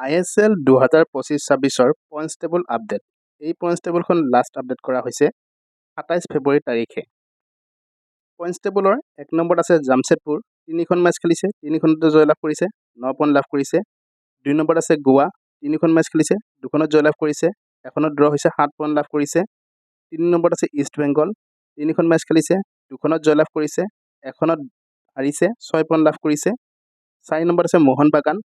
ISL 2025-26 points table update. এই points টেবুলখন last update কৰা হৈছে 27 ফেব্ৰুৱাৰী তাৰিখে। পইণ্টছ টেবুলৰ 1 নম্বৰত আছে জামছেদপুৰ, 3খন মেচ খেলিছে, 3খনতে জয়লাভ কৰিছে, 9 পইণ্ট লাভ কৰিছে। 2 নম্বৰত আছে গোৱা, 3খন মেচ খেলিছে, 2খনত জয়লাভ কৰিছে, 1খনত ড্ৰ হৈছে, 7 পইণ্ট লাভ কৰিছে। 3 নম্বৰত আছে ইষ্ট বেংগল, 3খন মেচ খেলিছে, 2খনত জয়লাভ কৰিছে, 1খনত হাৰিছে, 6 পইণ্ট লাভ কৰিছে। 4 নম্বৰত আছে মোহন বাগান,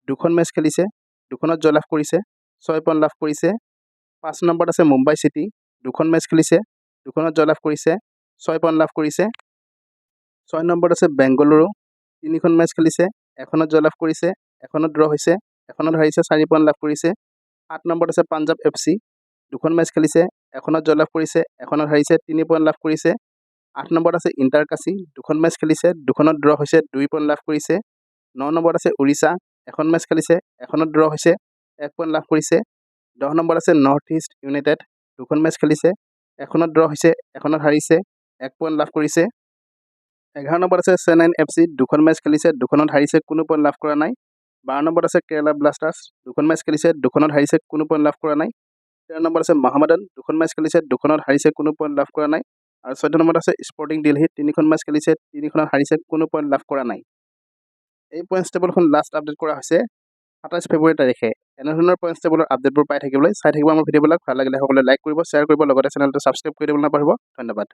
2খন মেচ খেলিছে, 2খনত জয়লাভ কৰিছে, 6 পইণ্ট লাভ কৰিছে। 5 নম্বৰত আছে মুম্বাই চিটি, 2খন মেচ খেলিছে, 2খনত জয়লাভ কৰিছে, 6 পইণ্ট লাভ কৰিছে। 6 নম্বৰত আছে বেংগালুৰু, 3খন মেচ খেলিছে, 1খনত জয়লাভ কৰিছে, 1খনত ড্ৰ হৈছে, 1খনত হাৰিছে, 4 পইণ্ট লাভ কৰিছে। 8 নম্বৰত আছে পাঞ্জাৱ FC, 2খন মেচ খেলিছে, 1খনত জয়লাভ কৰিছে, 1খনত হাৰিছে, 3 পইণ্ট লাভ কৰিছে। 8 নম্বৰত আছে ইণ্টাৰকাচি, 2খন মেচ খেলিছে, 2খনত ড্ৰ হৈছে, 2 পইণ্ট লাভ কৰিছে। 9 নম্বৰত আছে উৰিষ্যা, 1খন মেচ খেলিছে, 1খনত ড্ৰ হৈছে, 1 পইণ্ট লাভ কৰিছে। 10 নম্বৰত আছে নৰ্থ ইষ্ট ইউনাইটেড, 2খন মেচ খেলিছে, 1খনত ড্ৰ হৈছে, 1খনত হাৰিছে, 1 পইণ্ট লাভ কৰিছে। 11 নম্বৰত আছে চেন্নাইন FC, 2খন মেচ খেলিছে, 2খনত হাৰিছে, কোনো পইণ্ট লাভ কৰা নাই। 12 নম্বৰত আছে কেৰালা ব্লাষ্টাৰ্ছ, 2খন মেচ খেলিছে, 2খনত হাৰিছে, কোনো পইণ্ট লাভ কৰা নাই। 13 নম্বৰত আছে মহামডান, 2খন মেচ খেলিছে, 2খনত হাৰিছে, কোনো পইণ্ট লাভ কৰা নাই। আৰু 14 নম্বৰত আছে স্পৰ্টিং দিল্লী, 3খন মেচ খেলিছে, 3খনত হাৰিছে, কোনো পইণ্ট লাভ কৰা নাই। এই পইণ্টছ টেবুলখন লাষ্ট আপডেট কৰা হৈছে 27 ফেব্ৰুৱাৰী তাৰিখে। এনেধৰণৰ পইণ্টছ টেবুলৰ আপডেটবোৰ পাই থাকিবলৈ চাই থাকিব আমাৰ ভিডিঅ'বিলাক। ভাল লাগিলে সকলোৱে লাইক কৰিব, শ্বেয়াৰ কৰিব, লগতে চেনেলটো ছাবস্ক্ৰাইব কৰি দিবলৈ নাপাহৰিব। ধন্যবাদ।